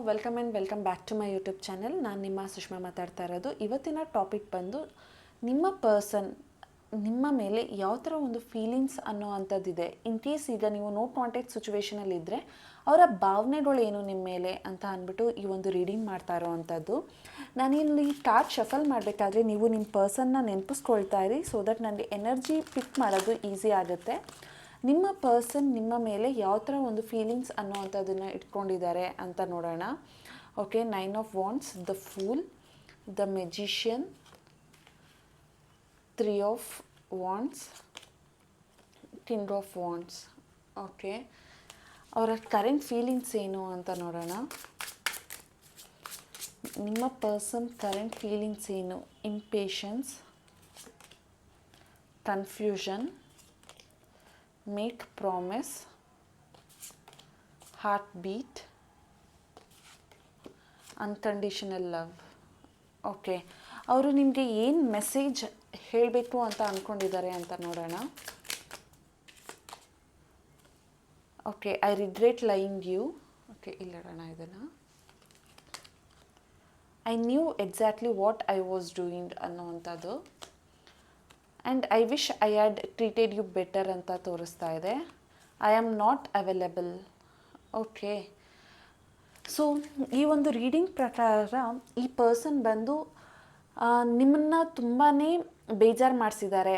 Welcome and welcome back to my YouTube channel. ನಾನು ನಿಮ್ಮ ಸುಷ್ಮಾ ಮಾತಾಡ್ತಾ ಇರೋದು. ಇವತ್ತಿನ ಟಾಪಿಕ್ ಬಂದು ನಿಮ್ಮ ಪರ್ಸನ್ ನಿಮ್ಮ ಮೇಲೆ ಯಾವ ಥರ ಒಂದು ಫೀಲಿಂಗ್ಸ್ ಅನ್ನೋ ಅಂಥದ್ದಿದೆ. ಇನ್ ಕೇಸ್ ಈಗ ನೀವು ನೋ ಕಾಂಟ್ಯಾಕ್ಟ್ ಸಿಚುವೇಷನಲ್ಲಿದ್ದರೆ ಅವರ ಭಾವನೆಗಳೇನು ನಿಮ್ಮ ಮೇಲೆ ಅಂತ ಅಂದ್ಬಿಟ್ಟು ಈ ಒಂದು ರೀಡಿಂಗ್ ಮಾಡ್ತಾ ಇರೋ ಅಂಥದ್ದು. ನಾನಿಲ್ಲಿ ಕಾರ್ಡ್ ಶಫಲ್ ಮಾಡಬೇಕಾದ್ರೆ ನೀವು ನಿಮ್ಮ ಪರ್ಸನ್ನ ನೆನಪಿಸ್ಕೊಳ್ತಾ ಇರಿ, ಸೊ ದಟ್ ನನಗೆ ಎನರ್ಜಿ ಪಿಕ್ ಮಾಡೋದು ಈಸಿ ಆಗುತ್ತೆ. ನಿಮ್ಮ ಪರ್ಸನ್ ನಿಮ್ಮ ಮೇಲೆ ಯಾವ ಥರ ಒಂದು ಫೀಲಿಂಗ್ಸ್ ಅನ್ನೋವಂಥದ್ದನ್ನು ಇಟ್ಕೊಂಡಿದ್ದಾರೆ ಅಂತ ನೋಡೋಣ. Okay, 9 of wands, the fool, the magician, 3 of wands, king of wands. Okay, ಅವರ ಕರೆಂಟ್ ಫೀಲಿಂಗ್ಸ್ ಏನು ಅಂತ ನೋಡೋಣ. ನಿಮ್ಮ ಪರ್ಸನ್ ಕರೆಂಟ್ ಫೀಲಿಂಗ್ಸ್ ಏನು? Impatience, confusion, make promise, heart beat, unconditional love. Okay, ಅವರು ನಿಮಗೆ ಏನು ಮೆಸೇಜ್ ಹೇಳಬೇಕು ಅಂತ ಅಂದ್ಕೊಂಡಿದ್ದಾರೆ ಅಂತ ನೋಡೋಣ. Okay, I regret lying you. Okay, ಇಲ್ಲಿಡೋಣ ಇದನ್ನು. I knew exactly what I was doing ಅನ್ನೋವಂಥದ್ದು. And I wish I had treated you better ಅಂತ ತೋರಿಸ್ತಾ ಇದೆ. I am not available. Okay, so ಈ ಒಂದು ರೀಡಿಂಗ್ ಪ್ರಕಾರ ಈ ಪರ್ಸನ್ ಬಂದು ನಿಮ್ಮನ್ನು ತುಂಬಾ ಬೇಜಾರು ಮಾಡಿಸಿದ್ದಾರೆ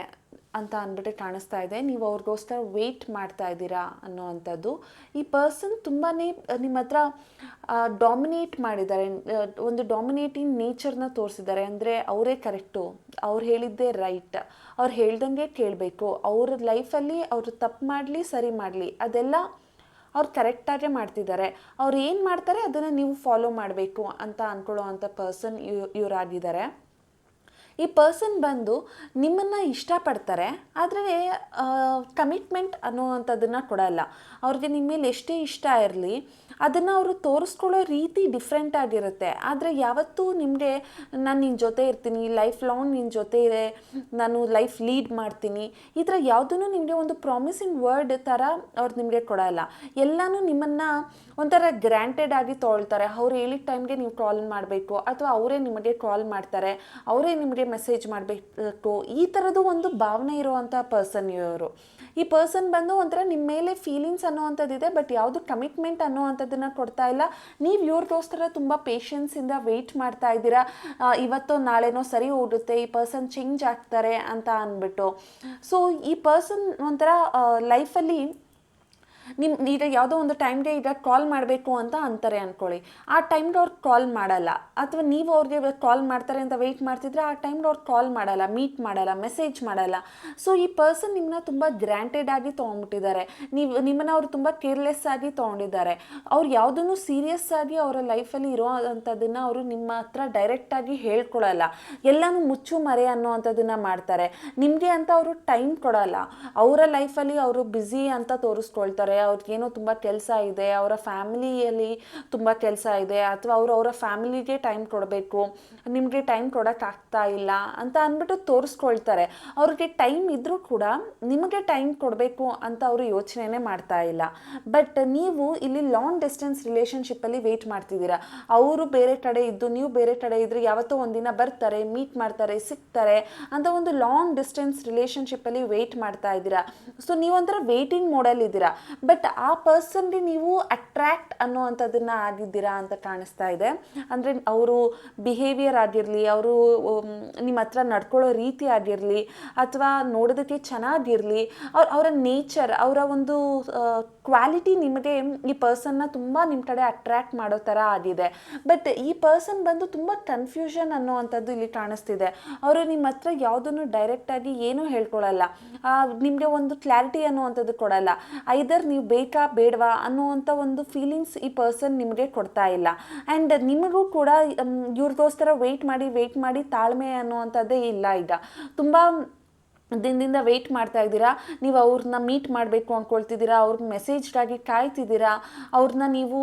ಅಂತ ಅಂದ್ಬಿಟ್ಟು ಕಾಣಿಸ್ತಾ ಇದೆ. ನೀವು ಅವ್ರಿಗೋಸ್ಕರ ವೆಯ್ಟ್ ಮಾಡ್ತಾ ಇದ್ದೀರಾ ಅನ್ನೋ ಅಂಥದ್ದು. ಈ ಪರ್ಸನ್ ತುಂಬಾ ನಿಮ್ಮ ಹತ್ರ ಡಾಮಿನೇಟ್ ಮಾಡಿದ್ದಾರೆ, ಒಂದು ಡಾಮಿನೇಟಿಂಗ್ ನೇಚರ್ನ ತೋರಿಸಿದ್ದಾರೆ. ಅಂದರೆ ಅವರೇ ಕರೆಕ್ಟು, ಅವ್ರು ಹೇಳಿದ್ದೇ ರೈಟ್, ಅವ್ರು ಹೇಳ್ದಂಗೆ ಕೇಳಬೇಕು, ಅವ್ರ ಲೈಫಲ್ಲಿ ಅವರು ತಪ್ಪು ಮಾಡಲಿ ಸರಿ ಮಾಡಲಿ ಅದೆಲ್ಲ ಅವ್ರು ಕರೆಕ್ಟಾಗೇ ಮಾಡ್ತಿದ್ದಾರೆ. ಅವ್ರು ಏನು ಮಾಡ್ತಾರೆ ಅದನ್ನು ನೀವು ಫಾಲೋ ಮಾಡಬೇಕು ಅಂತ ಅಂದ್ಕೊಳ್ಳೋ ಅಂಥ ಪರ್ಸನ್ ಇವರಾಗಿದ್ದಾರೆ. ಈ ಪರ್ಸನ್ ಬಂದು ನಿಮ್ಮನ್ನು ಇಷ್ಟಪಡ್ತಾರೆ, ಆದರೆ ಕಮಿಟ್ಮೆಂಟ್ ಅನ್ನೋವಂಥದ್ದನ್ನು ಕೊಡಲ್ಲ. ಅವ್ರಿಗೆ ನಿಮ್ಮ ಮೇಲೆ ಎಷ್ಟೇ ಇಷ್ಟ ಇರಲಿ ಅದನ್ನು ಅವರು ತೋರಿಸ್ಕೊಳ್ಳೋ ರೀತಿ ಡಿಫ್ರೆಂಟ್ ಆಗಿರುತ್ತೆ. ಆದರೆ ಯಾವತ್ತೂ ನಿಮಗೆ ನಾನು ನಿನ್ನ ಜೊತೆ ಇರ್ತೀನಿ, ಲೈಫ್ ಲಾಂಗ್ ನಿನ್ನ ಜೊತೆ ಇದೆ, ನಾನು ಲೈಫ್ ಲೀಡ್ ಮಾಡ್ತೀನಿ, ಈ ಥರ ಯಾವುದೂ ನಿಮಗೆ ಒಂದು ಪ್ರಾಮಿಸಿಂಗ್ ವರ್ಡ್ ಥರ ಅವ್ರು ನಿಮಗೆ ಕೊಡಲ್ಲ. ಎಲ್ಲನೂ ನಿಮ್ಮನ್ನು ಒಂಥರ ಗ್ರ್ಯಾಂಟೆಡ್ ಆಗಿ ತೊಗೊಳ್ತಾರೆ. ಅವ್ರು ಹೇಳಿದ ಟೈಮ್ಗೆ ನೀವು ಕಾಲ್ ಮಾಡಬೇಕು, ಅಥವಾ ಅವರೇ ನಿಮಗೆ ಕಾಲ್ ಮಾಡ್ತಾರೆ, ಅವರೇ ನಿಮಗೆ ಮೆಸೇಜ್ ಮಾಡಬೇಕು. ಈ ಥರದ್ದು ಒಂದು ಭಾವನೆ ಇರುವಂಥ ಪರ್ಸನ್ ಇವರು. ಈ ಪರ್ಸನ್ ಬಂದು ಒಂಥರ ನಿಮ್ಮ ಮೇಲೆ ಫೀಲಿಂಗ್ಸ್ ಅನ್ನೋವಂಥದ್ದಿದೆ, ಬಟ್ ಯಾವುದು ಕಮಿಟ್ಮೆಂಟ್ ಅನ್ನೋವಂಥದ್ದನ್ನು ಕೊಡ್ತಾ ಇಲ್ಲ. ನೀವು ಇವ್ರಿಗೋಸ್ಕರ ತುಂಬ ಪೇಷನ್ಸಿಂದ ವೆಯ್ಟ್ ಮಾಡ್ತಾ ಇದ್ದೀರಾ. ಇವತ್ತೋ ನಾಳೆನೋ ಸರಿ ಹೋಗುತ್ತೆ, ಈ ಪರ್ಸನ್ ಚೇಂಜ್ ಆಗ್ತಾರೆ ಅಂತ ಅಂದ್ಬಿಟ್ಟು. ಸೊ ಈ ಪರ್ಸನ್ ಒಂಥರ ಲೈಫಲ್ಲಿ ಈಗ ಯಾವುದೋ ಒಂದು ಟೈಮ್ಗೆ ಈಗ ಕಾಲ್ ಮಾಡಬೇಕು ಅಂತ ಅಂತಾರೆ ಅಂದ್ಕೊಳ್ಳಿ, ಆ ಟೈಮ್ಗೆ ಅವ್ರು ಕಾಲ್ ಮಾಡಲ್ಲ, ಅಥವಾ ನೀವು ಅವ್ರಿಗೆ ಕಾಲ್ ಮಾಡ್ತಾರೆ ಅಂತ ವೆಯ್ಟ್ ಮಾಡ್ತಿದ್ರೆ ಆ ಟೈಮ್ಗೆ ಅವ್ರು ಕಾಲ್ ಮಾಡಲ್ಲ, ಮೀಟ್ ಮಾಡಲ್ಲ, ಮೆಸೇಜ್ ಮಾಡಲ್ಲ. ಸೊ ಈ ಪರ್ಸನ್ ನಿಮ್ಮನ್ನ ತುಂಬ ಗ್ರ್ಯಾಂಟೆಡ್ ಆಗಿ ತೊಗೊಂಡ್ಬಿಟ್ಟಿದ್ದಾರೆ. ನಿಮ್ಮನ್ನು ಅವರು ತುಂಬ ಕೇರ್ಲೆಸ್ ಆಗಿ ತೊಗೊಂಡಿದ್ದಾರೆ. ಅವ್ರು ಯಾವುದನ್ನು ಸೀರಿಯಸ್ ಆಗಿ ಅವರ ಲೈಫಲ್ಲಿ ಇರೋ ಅಂಥದ್ದನ್ನು ಅವರು ನಿಮ್ಮ ಹತ್ರ ಡೈರೆಕ್ಟಾಗಿ ಹೇಳ್ಕೊಳಲ್ಲ. ಎಲ್ಲನೂ ಮುಚ್ಚು ಮರೆ ಅನ್ನೋವಂಥದ್ದನ್ನು ಮಾಡ್ತಾರೆ. ನಿಮಗೆ ಅಂತ ಅವರು ಟೈಮ್ ಕೊಡಲ್ಲ. ಅವರ ಲೈಫಲ್ಲಿ ಅವರು ಬ್ಯುಸಿ ಅಂತ ತೋರಿಸ್ಕೊಳ್ತಾರೆ. ಅವ್ರಿಗೇನೋ ತುಂಬ ಕೆಲಸ ಇದೆ, ಅವರ ಫ್ಯಾಮಿಲಿಯಲ್ಲಿ ತುಂಬ ಕೆಲಸ ಇದೆ, ಅಥವಾ ಅವರ ಫ್ಯಾಮಿಲಿಗೆ ಟೈಮ್ ಕೊಡಬೇಕು, ನಿಮಗೆ ಟೈಮ್ ಕೊಡೋಕ್ಕಾಗ್ತಾ ಇಲ್ಲ ಅಂತ ಅಂದ್ಬಿಟ್ಟು ತೋರಿಸ್ಕೊಳ್ತಾರೆ. ಅವ್ರಿಗೆ ಟೈಮ್ ಇದ್ದರೂ ಕೂಡ ನಿಮಗೆ ಟೈಮ್ ಕೊಡಬೇಕು ಅಂತ ಅವರು ಯೋಚನೆನೇ ಮಾಡ್ತಾ ಇಲ್ಲ. ಬಟ್ ನೀವು ಇಲ್ಲಿ ಲಾಂಗ್ ಡಿಸ್ಟೆನ್ಸ್ ರಿಲೇಷನ್ಶಿಪ್ಪಲ್ಲಿ ವೆಯ್ಟ್ ಮಾಡ್ತಿದ್ದೀರಾ. ಅವರು ಬೇರೆ ಕಡೆ ಇದ್ದು ನೀವು ಬೇರೆ ಕಡೆ ಇದ್ದರೆ ಯಾವತ್ತೋ ಒಂದಿನ ಬರ್ತಾರೆ, ಮೀಟ್ ಮಾಡ್ತಾರೆ, ಸಿಗ್ತಾರೆ ಅಂತ ಒಂದು ಲಾಂಗ್ ಡಿಸ್ಟೆನ್ಸ್ ರಿಲೇಷನ್ಶಿಪ್ಪಲ್ಲಿ ವೆಯ್ಟ್ ಮಾಡ್ತಾ ಇದ್ದೀರಾ. ಸೊ ನೀವೊಂಥರ ವೆಯ್ಟಿಂಗ್ ಮೋಡಲ್ಲಿದ್ದೀರಾ. ಬಟ್ ಆ ಪರ್ಸನ್ಗೆ ನೀವು ಅಟ್ರ್ಯಾಕ್ಟ್ ಅನ್ನೋವಂಥದ್ದನ್ನು ಆಗಿದ್ದೀರಾ ಅಂತ ಕಾಣಿಸ್ತಾ ಇದೆ. ಅಂದರೆ ಅವರು ಬಿಹೇವಿಯರ್ ಆಗಿರಲಿ, ಅವರು ನಿಮ್ಮ ಹತ್ರ ನಡ್ಕೊಳ್ಳೋ ರೀತಿ ಆಗಿರಲಿ, ಅಥವಾ ನೋಡೋದಕ್ಕೆ ಚೆನ್ನಾಗಿರಲಿ, ಅವರ ನೇಚರ್, ಅವರ ಒಂದು ಕ್ವಾಲಿಟಿ ನಿಮಗೆ ಈ ಪರ್ಸನ್ನ ತುಂಬ ನಿಮ್ಮ ಕಡೆ ಅಟ್ರ್ಯಾಕ್ಟ್ ಮಾಡೋ ಥರ ಆಗಿದೆ. ಬಟ್ ಈ ಪರ್ಸನ್ ಬಂದು ತುಂಬ ಕನ್ಫ್ಯೂಷನ್ ಅನ್ನೋವಂಥದ್ದು ಇಲ್ಲಿ ಕಾಣಿಸ್ತಿದೆ. ಅವರು ನಿಮ್ಮ ಹತ್ರ ಯಾವುದನ್ನು ಡೈರೆಕ್ಟಾಗಿ ಏನೂ ಹೇಳ್ಕೊಳ್ಳಲ್ಲ, ನಿಮಗೆ ಒಂದು ಕ್ಲಾರಿಟಿ ಅನ್ನುವಂಥದ್ದು ಕೊಡಲ್ಲ. ಐದರ್ ನೀವು ಬೇಕಾ ಬೇಡವಾ ಅನ್ನುವಂಥ ಒಂದು ಫೀಲಿಂಗ್ಸ್ ಈ ಪರ್ಸನ್ ನಿಮಗೆ ಕೊಡ್ತಾ ಇಲ್ಲ. ಆ್ಯಂಡ್ ನಿಮಗೂ ಕೂಡ ಇವ್ರಿಗೋಸ್ಕರ ವೆಯ್ಟ್ ಮಾಡಿ ತಾಳ್ಮೆ ಅನ್ನುವಂಥದ್ದೇ ಇಲ್ಲ. ಈಗ ತುಂಬ ದಿನದಿಂದ ವೆಯ್ಟ್ ಮಾಡ್ತಾ ಇದ್ದೀರಾ, ನೀವು ಅವ್ರನ್ನ ಮೀಟ್ ಮಾಡಬೇಕು ಅಂದ್ಕೊಳ್ತಿದ್ದೀರಾ, ಅವ್ರಿಗೆ ಮೆಸೇಜ್ಗಾಗಿ ಕಾಯ್ತಿದ್ದೀರಾ, ಅವ್ರನ್ನ ನೀವು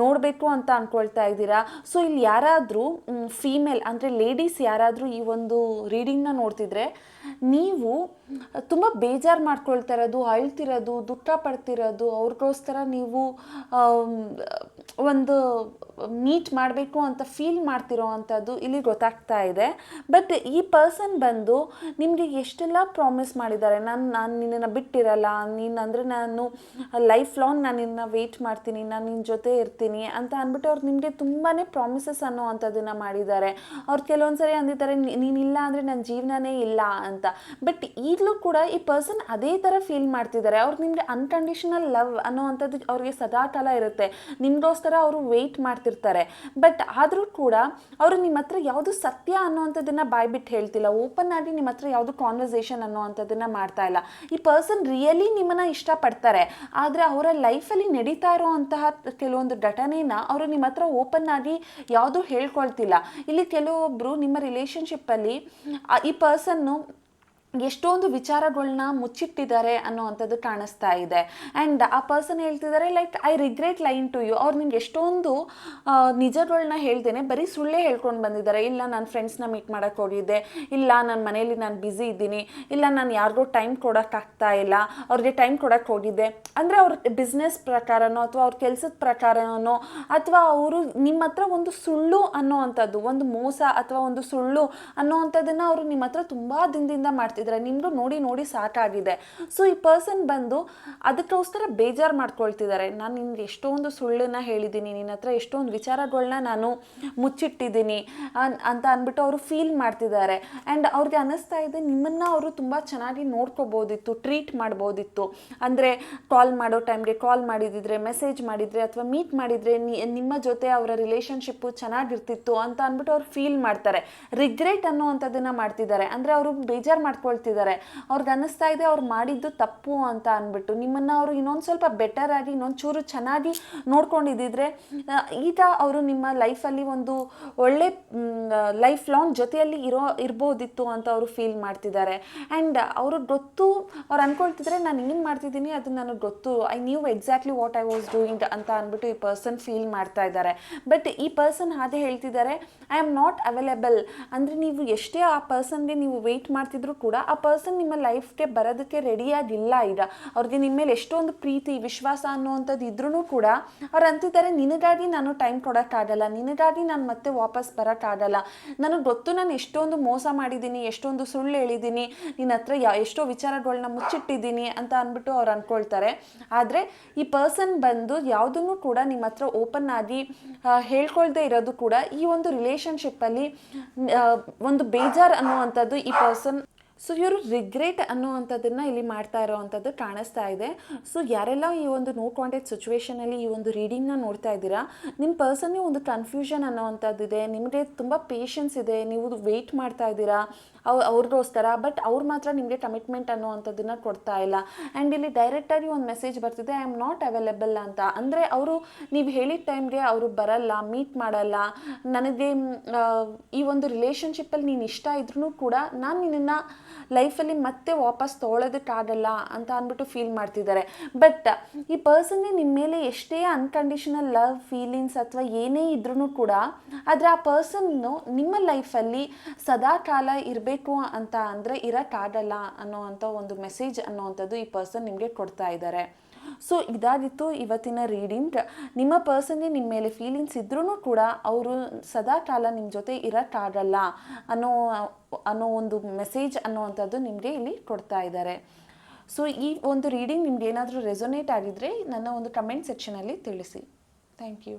ನೋಡಬೇಕು ಅಂತ ಅಂದ್ಕೊಳ್ತಾ ಇದ್ದೀರಾ. ಸೊ ಇಲ್ಲಿ ಯಾರಾದರೂ ಫೀಮೇಲ್ ಅಂದರೆ ಲೇಡೀಸ್ ಯಾರಾದರೂ ಈ ಒಂದು ರೀಡಿಂಗ್ನ ನೋಡ್ತಿದ್ರೆ ನೀವು ತುಂಬ ಬೇಜಾರು ಮಾಡ್ಕೊಳ್ತಾ ಇರೋದು, ಅಳ್ತಿರೋದು, ದುಃಖ ಪಡ್ತಿರೋದು, ಅವ್ರಿಗೋಸ್ಕರ ನೀವು ಒಂದು ಮೀಟ್ ಮಾಡಬೇಕು ಅಂತ ಫೀಲ್ ಮಾಡ್ತಿರೋ ಅಂಥದ್ದು ಇಲ್ಲಿ ಗೊತ್ತಾಗ್ತಾ ಇದೆ. ಬಟ್ ಈ ಪರ್ಸನ್ ಬಂದು ನಿಮಗೆ ಎಷ್ಟೆಲ್ಲ ಪ್ರಾಮಿಸ್ ಮಾಡಿದ್ದಾರೆ, ನಾನು ನಿನ್ನನ್ನು ಬಿಟ್ಟಿರಲ್ಲ, ನೀನು ಅಂದರೆ ನಾನು ಲೈಫ್ ಲಾಂಗ್ ನಾನು ನಿನ್ನ ವೆಯ್ಟ್ ಮಾಡ್ತೀನಿ, ನಾನು ನಿನ್ನ ಜೊತೆ ಇರ್ತೀನಿ ಅಂತ ಅಂದ್ಬಿಟ್ಟು ಅವ್ರು ನಿಮಗೆ ತುಂಬಾ ಪ್ರಾಮಿಸಸ್ ಅನ್ನೋ ಅಂಥದ್ದನ್ನು ಮಾಡಿದ್ದಾರೆ. ಅವ್ರು ಕೆಲವೊಂದು ಸರಿ ಅಂದಿದ್ದಾರೆ ನೀನಿಲ್ಲ ಅಂದರೆ ನನ್ನ ಜೀವನನೇ ಇಲ್ಲ ಅಂತ. ಬಟ್ ಈಗಲೂ ಕೂಡ ಈ ಪರ್ಸನ್ ಅದೇ ಥರ ಫೀಲ್ ಮಾಡ್ತಿದ್ದಾರೆ. ಅವ್ರು ನಿಮಗೆ ಅನ್ಕಂಡೀಷನಲ್ ಲವ್ ಅನ್ನೋ ಅಂಥದ್ದು ಅವ್ರಿಗೆ ಸದಾಕಾಲ ಇರುತ್ತೆ. ನಿಮಗೋಸ್ಕರ ಅವರು ವೆಯ್ಟ್ ಮಾಡ್ತಿರ್ತಾರೆ. ಬಟ್ ಆದರೂ ಕೂಡ ಅವರು ನಿಮ್ಮ ಹತ್ರ ಯಾವುದು ಸತ್ಯ ಅನ್ನೋವಂಥದ್ದನ್ನು ಬಾಯ್ಬಿಟ್ಟು ಹೇಳ್ತಿಲ್ಲ, ಓಪನ್ ಆಗಿ ನಿಮ್ಮ ಹತ್ರ ಯಾವುದು ಕಾನ್ವರ್ಸೇಷನ್ ಅನ್ನೋವಂಥದ್ದನ್ನು ಮಾಡ್ತಾ ಇಲ್ಲ. ಈ ಪರ್ಸನ್ ರಿಯಲಿ ನಿಮ್ಮನ್ನು ಇಷ್ಟಪಡ್ತಾರೆ, ಆದರೆ ಅವರ ಲೈಫಲ್ಲಿ ನಡೀತಾ ಇರೋವಂತಹ ಕೆಲವೊಂದು ಘಟನೆನ ಅವರು ನಿಮ್ಮ ಹತ್ರ ಓಪನ್ ಆಗಿ ಯಾವುದೂ ಹೇಳ್ಕೊಳ್ತಿಲ್ಲ. ಇಲ್ಲಿ ಕೆಲವೊಬ್ಬರು ನಿಮ್ಮ ರಿಲೇಷನ್ಶಿಪ್ಪಲ್ಲಿ ಈ ಪರ್ಸನ್ನು ಎಷ್ಟೊಂದು ವಿಚಾರಗಳನ್ನ ಮುಚ್ಚಿಟ್ಟಿದ್ದಾರೆ ಅನ್ನೋ ಅಂಥದ್ದು ಕಾಣಿಸ್ತಾ ಇದೆ. ಆ್ಯಂಡ್ ಆ ಪರ್ಸನ್ ಹೇಳ್ತಿದ್ದಾರೆ like I regret line to you. ಅವ್ರು ನಿಮ್ಗೆ ಎಷ್ಟೊಂದು ನಿಜಗಳನ್ನ ಹೇಳ್ದೇನೆ ಬರೀ ಸುಳ್ಳೇ ಹೇಳ್ಕೊಂಡು ಬಂದಿದ್ದಾರೆ. ಇಲ್ಲ ನಾನು ಫ್ರೆಂಡ್ಸ್ನ ಮೀಟ್ ಮಾಡೋಕ್ಕೆ ಹೋಗಿದ್ದೆ, ಇಲ್ಲ ನನ್ನ ಮನೇಲಿ ನಾನು ಬ್ಯುಸಿ ಇದ್ದೀನಿ, ಇಲ್ಲ ನಾನು ಯಾರಿಗೋ ಟೈಮ್ ಕೊಡೋಕ್ಕಾಗ್ತಾ ಇಲ್ಲ, ಅವ್ರಿಗೆ ಟೈಮ್ ಕೊಡೋಕ್ಕೆ ಹೋಗಿದ್ದೆ. ಅಂದರೆ ಅವ್ರ ಬಿಸ್ನೆಸ್ ಪ್ರಕಾರನೋ ಅಥವಾ ಅವ್ರ ಕೆಲಸದ ಪ್ರಕಾರನೋ ಅಥವಾ ಅವರು ನಿಮ್ಮ ಹತ್ರ ಒಂದು ಸುಳ್ಳು ಅನ್ನೋ ಅಂಥದ್ದು, ಒಂದು ಮೋಸ ಅಥವಾ ಒಂದು ಸುಳ್ಳು ಅನ್ನೋ ಅಂಥದ್ದನ್ನು ಅವರು ನಿಮ್ಮ ಹತ್ರ ತುಂಬ ದಿನದಿಂದ ಮಾಡ್ತಿದ್ದಾರೆ. ನಿಮಗೂ ನೋಡಿ ನೋಡಿ ಸಾಕಾಗಿದೆ. ಸೊ ಈ ಪರ್ಸನ್ ಬಂದು ಅದಕ್ಕೋಸ್ಕರ ಬೇಜಾರು ಮಾಡ್ಕೊಳ್ತಿದ್ದಾರೆ. ನಾನು ನಿಮ್ಗೆ ಎಷ್ಟೊಂದು ಸುಳ್ಳನ್ನ ಹೇಳಿದ್ದೀನಿ, ನಿನ್ನ ಹತ್ರ ಎಷ್ಟೊಂದು ವಿಚಾರಗಳನ್ನ ನಾನು ಮುಚ್ಚಿಟ್ಟಿದ್ದೀನಿ ಅಂತ ಅಂದ್ಬಿಟ್ಟು ಅವರು ಫೀಲ್ ಮಾಡ್ತಿದ್ದಾರೆ. ಆ್ಯಂಡ್ ಅವ್ರಿಗೆ ಅನ್ನಿಸ್ತಾ ಇದೆ ನಿಮ್ಮನ್ನು ಅವರು ತುಂಬ ಚೆನ್ನಾಗಿ ನೋಡ್ಕೋಬೋದಿತ್ತು, ಟ್ರೀಟ್ ಮಾಡ್ಬೋದಿತ್ತು. ಅಂದರೆ ಕಾಲ್ ಮಾಡೋ ಟೈಮ್ಗೆ ಕಾಲ್ ಮಾಡಿದಿದ್ರೆ, ಮೆಸೇಜ್ ಮಾಡಿದರೆ ಅಥವಾ ಮೀಟ್ ಮಾಡಿದರೆ ನಿಮ್ಮ ಜೊತೆ ಅವರ ರಿಲೇಷನ್ಶಿಪ್ಪು ಚೆನ್ನಾಗಿರ್ತಿತ್ತು ಅಂತ ಅಂದ್ಬಿಟ್ಟು ಅವ್ರು ಫೀಲ್ ಮಾಡ್ತಾರೆ. ರಿಗ್ರೆಟ್ ಅನ್ನೋ ಅಂಥದ್ದನ್ನು ಮಾಡ್ತಿದ್ದಾರೆ. ಅಂದರೆ ಅವರು ಬೇಜಾರು ಮಾಡ್ಕೊಳ್ತಿದ್ದಾರೆ. ಅವ್ರಿಗೆ ಅನ್ನಿಸ್ತಾ ಇದೆ ಅವ್ರು ಮಾಡಿದ್ದು ತಪ್ಪು ಅಂತ ಅಂದ್ಬಿಟ್ಟು. ನಿಮ್ಮನ್ನು ಅವರು ಇನ್ನೊಂದು ಸ್ವಲ್ಪ ಬೆಟರ್ ಆಗಿ ಇನ್ನೊಂದು ಚೂರು ಚೆನ್ನಾಗಿ ನೋಡ್ಕೊಂಡಿದ್ದಿದ್ರೆ ಈಗ ಅವರು ನಿಮ್ಮ ಲೈಫಲ್ಲಿ ಒಂದು ಒಳ್ಳೆ ಲೈಫ್ ಲಾಂಗ್ ಜೊತೆಯಲ್ಲಿ ಇರ್ಬೋದಿತ್ತು ಅಂತ ಅವರು ಫೀಲ್ ಮಾಡ್ತಿದ್ದಾರೆ. ಆ್ಯಂಡ್ ಅವ್ರಿಗೆ ಗೊತ್ತು, ಅವ್ರು ಅಂದ್ಕೊಳ್ತಿದ್ರೆ ನಾನು ಏನು ಮಾಡ್ತಿದ್ದೀನಿ ಅದು ನನಗೆ ಗೊತ್ತು, I knew exactly what I was doing ಅಂತ ಅಂದ್ಬಿಟ್ಟು ಈ ಪರ್ಸನ್ ಫೀಲ್ ಮಾಡ್ತಾ ಇದ್ದಾರೆ. ಬಟ್ ಈ ಪರ್ಸನ್ ಹಾಗೆ ಹೇಳ್ತಿದ್ದಾರೆ ಐ ಆಮ್ ನಾಟ್ ಅವೈಲೇಬಲ್. ಅಂದರೆ ನೀವು ಎಷ್ಟೇ ಆ ಪರ್ಸನ್ಗೆ ನೀವು ವೆಯ್ಟ್ ಮಾಡ್ತಿದ್ರು ಕೂಡ ಆ ಪರ್ಸನ್ ನಿಮ್ಮ ಲೈಫ್ಗೆ ಬರೋದಕ್ಕೆ ರೆಡಿಯಾಗಿಲ್ಲ. ಈಗ ಅವ್ರಿಗೆ ನಿಮ್ಮ ಮೇಲೆ ಎಷ್ಟೊಂದು ಪ್ರೀತಿ ವಿಶ್ವಾಸ ಅನ್ನೋವಂಥದ್ದು ಇದ್ರೂ ಕೂಡ ಅವ್ರು ಅಂತಿದ್ದಾರೆ ನಿನಗಾಗಿ ನಾನು ಟೈಮ್ ಕೊಡೋಕ್ಕಾಗಲ್ಲ, ನಿನಗಾಗಿ ನಾನು ಮತ್ತೆ ವಾಪಸ್ ಬರೋಕ್ಕಾಗಲ್ಲ, ನನಗೆ ಗೊತ್ತು ನಾನು ಎಷ್ಟೊಂದು ಮೋಸ ಮಾಡಿದ್ದೀನಿ, ಎಷ್ಟೊಂದು ಸುಳ್ಳು ಹೇಳಿದ್ದೀನಿ, ನಿನ್ನ ಹತ್ರ ಎಷ್ಟೋ ವಿಚಾರಗಳನ್ನ ಮುಚ್ಚಿಟ್ಟಿದ್ದೀನಿ ಅಂತ ಅಂದ್ಬಿಟ್ಟು ಅವ್ರು ಅಂದ್ಕೊಳ್ತಾರೆ. ಆದರೆ ಈ ಪರ್ಸನ್ ಬಂದು ಯಾವುದನ್ನು ಕೂಡ ನಿಮ್ಮ ಹತ್ರ ಓಪನ್ ಆಗಿ ಹೇಳ್ಕೊಳ್ದೇ ಇರೋದು ಕೂಡ ಈ ಒಂದು ರಿಲೇಷನ್ಶಿಪ್ಪಲ್ಲಿ ಒಂದು ಬೇಜಾರು ಅನ್ನುವಂಥದ್ದು ಈ ಪರ್ಸನ್. ಸೊ ಇವರು ರಿಗ್ರೆಟ್ ಅನ್ನುವಂಥದ್ದನ್ನು ಇಲ್ಲಿ ಮಾಡ್ತಾ ಇರೋವಂಥದ್ದು ಕಾಣಿಸ್ತಾ ಇದೆ. ಸೊ ಯಾರೆಲ್ಲ ಈ ಒಂದು ನೋ ಕಾಂಟ್ಯಾಕ್ಟ್ ಸಿಚುವೇಷನಲ್ಲಿ ಈ ಒಂದು ರೀಡಿಂಗ್ನ ನೋಡ್ತಾ ಇದ್ದೀರಾ, ನಿಮ್ಮ ಪರ್ಸನ್ಗೆ ಒಂದು ಕನ್ಫ್ಯೂಷನ್ ಅನ್ನೋವಂಥದ್ದಿದೆ, ನಿಮಗೆ ತುಂಬ ಪೇಷನ್ಸ್ ಇದೆ, ನೀವು ವೆಯ್ಟ್ ಮಾಡ್ತಾ ಇದ್ದೀರಾ ಅವ್ರಿಗೋಸ್ಕರ. ಬಟ್ ಅವ್ರು ಮಾತ್ರ ನಿಮಗೆ ಕಮಿಟ್ಮೆಂಟ್ ಅನ್ನೋವಂಥದ್ದನ್ನು ಕೊಡ್ತಾ ಇಲ್ಲ. ಆ್ಯಂಡ್ ಇಲ್ಲಿ ಡೈರೆಕ್ಟಾಗಿ ಒಂದು ಮೆಸೇಜ್ ಬರ್ತಿದೆ ಐ ಆಮ್ ನಾಟ್ ಅವೈಲೇಬಲ್ ಅಂತ. ಅಂದರೆ ಅವರು ನೀವು ಹೇಳಿದ ಟೈಮ್ಗೆ ಅವರು ಬರಲ್ಲ, ಮೀಟ್ ಮಾಡಲ್ಲ, ನನಗೆ ಈ ಒಂದು ರಿಲೇಷನ್ಶಿಪ್ಪಲ್ಲಿ ನೀನು ಇಷ್ಟ ಇದ್ರೂ ಕೂಡ ನಾನು ನಿನ್ನನ್ನು ಲೈಫಲ್ಲಿ ಮತ್ತೆ ವಾಪಸ್ ತೊಗೊಳೋದಕ್ಕಾಗಲ್ಲ ಅಂತ ಅಂದ್ಬಿಟ್ಟು ಫೀಲ್ ಮಾಡ್ತಿದ್ದಾರೆ. ಬಟ್ ಈ ಪರ್ಸನ್ಗೆ ನಿಮ್ಮ ಮೇಲೆ ಎಷ್ಟೇ ಅನ್ಕಂಡೀಷನಲ್ ಲವ್ ಫೀಲಿಂಗ್ಸ್ ಅಥವಾ ಏನೇ ಇದ್ರೂ ಕೂಡ ಆದರೆ ಆ ಪರ್ಸನ್ನು ನಿಮ್ಮ ಲೈಫಲ್ಲಿ ಸದಾ ಕಾಲ ಇರಬೇಕು ಅಂತ ಅಂದರೆ ಇರೋಕ್ಕಾಗಲ್ಲ ಅನ್ನೋವಂಥ ಒಂದು ಮೆಸೇಜ್ ಅನ್ನೋವಂಥದ್ದು ಈ ಪರ್ಸನ್ ನಿಮಗೆ ಕೊಡ್ತಾ ಇದ್ದಾರೆ. ಸೊ ಇದಾಗಿತ್ತು ಇವತ್ತಿನ ರೀಡಿಂಗ್. ನಿಮ್ಮ ಪರ್ಸನ್ಗೆ ನಿಮ್ಮ ಮೇಲೆ ಫೀಲಿಂಗ್ಸ್ ಇದ್ರೂ ಕೂಡ ಅವರು ಸದಾ ಕಾಲ ನಿಮ್ಮ ಜೊತೆ ಇರೋಕ್ಕಾಗಲ್ಲ ಅನ್ನೋ ಒಂದು ಮೆಸೇಜ್ ಅನ್ನೋವಂಥದ್ದು ನಿಮಗೆ ಇಲ್ಲಿ ಕೊಡ್ತಾ ಇದ್ದಾರೆ. ಸೊ ಈ ಒಂದು ರೀಡಿಂಗ್ ನಿಮ್ಗೆ ಏನಾದರೂ ರೆಸೊನೇಟ್ ಆಗಿದ್ದರೆ ನನ್ನ ಒಂದು ಕಮೆಂಟ್ ಸೆಕ್ಷನಲ್ಲಿ ತಿಳಿಸಿ. Thank you.